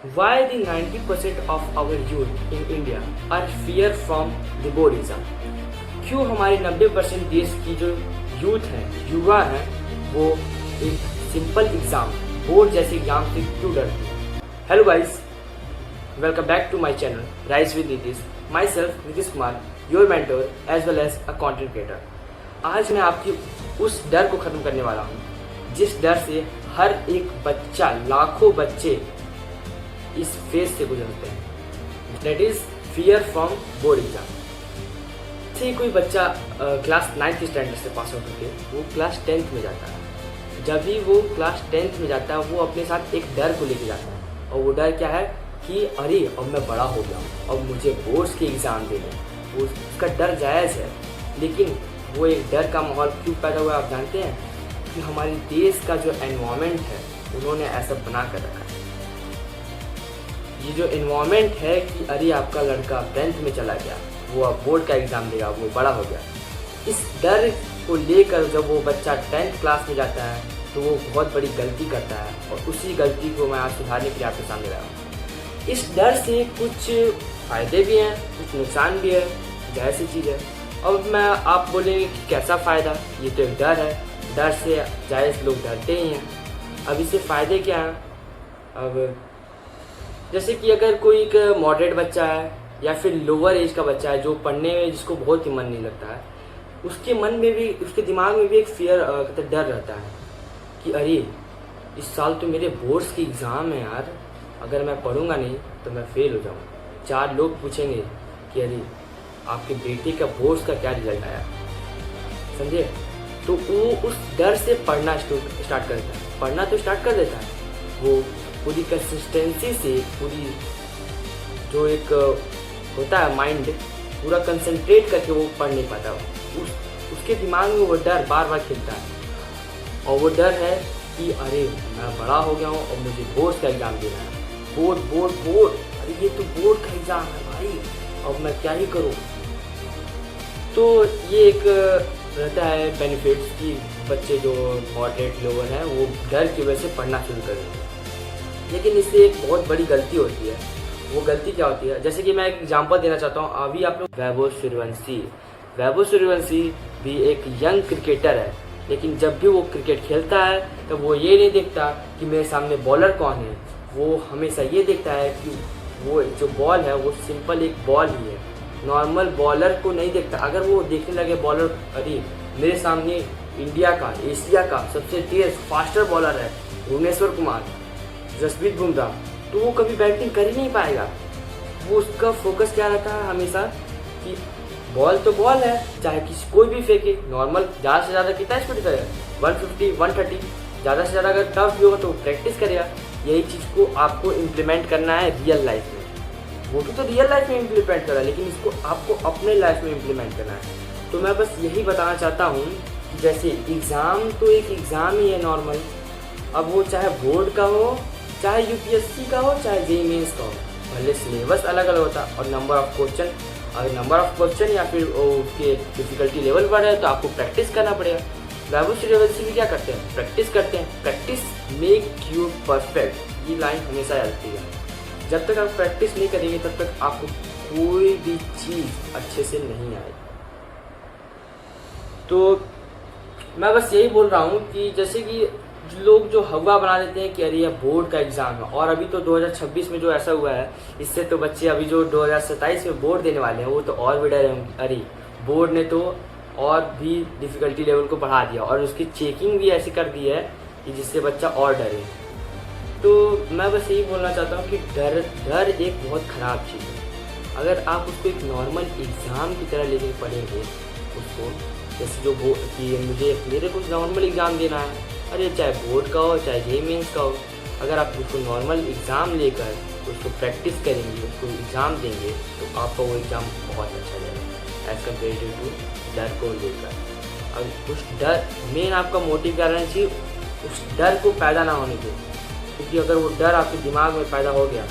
Why the 90% of our youth in India are fear from the board exam? क्यों हमारे 90% देश की जो यूथ है, युवा हैं, वो एक सिंपल एग्जाम, बोर्ड जैसे एग्जाम से क्यों डरते हैं? Hello guys, welcome back to my channel rise with Nitish. Myself Nitish Kumar, your mentor as well as a content creator. आज मैं आपकी उस डर को ख़त्म करने वाला हूँ जिस डर से हर एक बच्चा, लाखों बच्चे इस फेज से गुजरते हैं। That is fear from board exam. से कोई बच्चा क्लास 9th स्टैंडर्ड से पास आउट होकर वो क्लास 10th में जाता है। जब भी वो क्लास 10th में जाता है, वो अपने साथ एक डर को लेके जाता है, और वो डर क्या है कि अरे अब मैं बड़ा हो गया हूँ, अब मुझे बोर्ड्स के एग्ज़ाम देने। वो उसका डर जायज़ है, लेकिन वो एक डर का माहौल क्यों पैदा हुआ आप जानते हैं? कि हमारे देश का जो एनवायरनमेंट है, उन्होंने ऐसा बना कर रखा है। ये जो एनवायरनमेंट है कि अरे आपका लड़का 10th में चला गया, वो अब बोर्ड का एग्ज़ाम देगा, वो बड़ा हो गया, इस डर को लेकर जब वो बच्चा 10th क्लास में जाता है तो वो बहुत बड़ी गलती करता है, और उसी गलती को मैं आज सुधारने के लिए आपके सामने लाया हूँ। इस डर से कुछ फ़ायदे भी हैं, कुछ नुकसान भी है, जायज़ सी चीज़ है। अब मैं आप बोलेंगे कि कैसा फ़ायदा, ये तो एक डर है, डर से जायज़ लोग डरते ही हैं। अब इससे फ़ायदे क्या हैं? अब जैसे कि अगर कोई एक मॉडरेट बच्चा है या फिर लोअर एज का बच्चा है जो पढ़ने में जिसको बहुत ही मन नहीं लगता है, उसके मन में भी, उसके दिमाग में भी एक फियर, डर रहता है कि अरे इस साल तो मेरे बोर्ड्स के एग्ज़ाम है यार, अगर मैं पढ़ूंगा नहीं तो मैं फेल हो जाऊँगा। 4 लोग पूछेंगे कि अरे आपके बेटे का बोर्ड्स का क्या रिजल्ट आया, समझे? तो वो उस डर से पढ़ना स्टार्ट करता है, पढ़ना तो स्टार्ट कर देता है। वो पूरी कंसिस्टेंसी से, पूरी जो एक होता है माइंड, पूरा कंसंट्रेट करके वो पढ़ नहीं पाता। उसके दिमाग में वो डर बार बार खिलता है, और वो डर है कि अरे मैं बड़ा हो गया हूँ और मुझे बोर्ड का एग्ज़ाम देना है। बोर्ड बोर्ड बोर्ड, अरे ये तो बोर्ड का एग्ज़ाम है भाई, अब मैं क्या ही करूँ? तो ये एक रहता है बेनिफिट्स कि बच्चे जो मॉडरेट लोअर हैं वो डर की वजह से पढ़ना शुरू कर देते हैं। लेकिन इससे एक बहुत बड़ी गलती होती है। वो गलती क्या होती है? जैसे कि मैं एक एग्जांपल देना चाहता हूँ। अभी आप लोग वैभव सूर्यवंशी भी एक यंग क्रिकेटर है, लेकिन जब भी वो क्रिकेट खेलता है तो वो ये नहीं देखता कि मेरे सामने बॉलर कौन है। वो हमेशा ये देखता है कि वो जो बॉल है वो सिंपल एक बॉल ही है, नॉर्मल बॉलर को नहीं देखता। अगर वो देखने लगे बॉलर, अरे मेरे सामने इंडिया का, एशिया का सबसे तेज फास्टर बॉलर है भुवनेश्वर कुमार, जसप्रीत बुमराह, तो वो कभी बैटिंग कर ही नहीं पाएगा। वो उसका फोकस क्या रहता है हमेशा कि बॉल तो बॉल है, चाहे किसी कोई भी फेंके, नॉर्मल ज़्यादा से ज़्यादा कितना स्पीड करेगा, 150 130, ज़्यादा से ज़्यादा अगर टफ भी होगा तो प्रैक्टिस करेगा। यही चीज़ को आपको इम्प्लीमेंट करना है रियल लाइफ में। वो भी तो रियल लाइफ में इम्प्लीमेंट कर रहा है, लेकिन इसको आपको अपने लाइफ में इम्प्लीमेंट करना है। तो मैं बस यही बताना चाहता हूँ कि जैसे एग्ज़ाम तो एक एग्ज़ाम ही है नॉर्मल, अब वो चाहे बोर्ड का हो, चाहे यूपीएससी का हो, चाहे जेईई मेंस का हो, भले सिलेबस अलग अलग होता है और नंबर ऑफ क्वेश्चन, अगर नंबर ऑफ क्वेश्चन या फिर उसके डिफिकल्टी लेवल बढ़ है तो आपको प्रैक्टिस करना पड़ेगा। वैभव सूर्यवंशी भी क्या करते हैं? प्रैक्टिस करते हैं। प्रैक्टिस मेक यू परफेक्ट, ये लाइन हमेशा चलती है। जब तक आप प्रैक्टिस नहीं करेंगे तब तक आपको कोई भी चीज़ अच्छे से नहीं आएगी। तो मैं बस यही बोल रहा हूँ कि जैसे कि लोग जो हवा बना देते हैं कि अरे यह बोर्ड का एग्ज़ाम है, और अभी तो 2026 में जो ऐसा हुआ है, इससे तो बच्चे अभी जो 2027 में बोर्ड देने वाले हैं वो तो और भी डरे हैं। अरे बोर्ड ने तो और भी डिफ़िकल्टी लेवल को बढ़ा दिया, और उसकी चेकिंग भी ऐसी कर दी है कि जिससे बच्चा और डरे। तो मैं बस यही बोलना चाहता हूँ कि डर एक बहुत ख़राब चीज़ है। अगर आप उसको एक नॉर्मल एग्ज़ाम की तरह लेकर पढ़ेंगे उसको, जैसे जो कि मेरे को नॉर्मल एग्ज़ाम देना है, अरे चाहे बोर्ड का हो चाहे जेईई मेंस का हो, अगर आप उसको नॉर्मल एग्ज़ाम लेकर उसको प्रैक्टिस करेंगे, उसको एग्ज़ाम देंगे, तो आपका वो एग्ज़ाम बहुत अच्छा जाएगा एज़ कम्पेरेटिव टू डर को लेकर। अब उस डर, मेन आपका मोटिव क्या रहना चाहिए? उस डर को पैदा ना होने दें, क्योंकि अगर वो डर आपके दिमाग में पैदा हो गया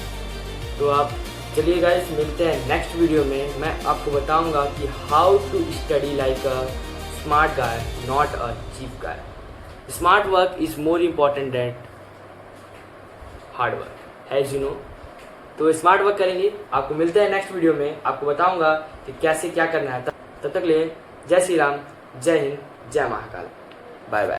तो आप, चलिए गाइस मिलते हैं नेक्स्ट वीडियो में। मैं आपको बताऊंगा कि how to study like a smart guy, not a cheap guy. Smart work is more important than hard work, as you know. तो स्मार्ट वर्क करेंगे। आपको मिलते हैं नेक्स्ट वीडियो में, आपको बताऊंगा कि कैसे क्या करना है। तब तक लिए जय श्री राम, जय हिंद, जय महाकाल, बाय बाय।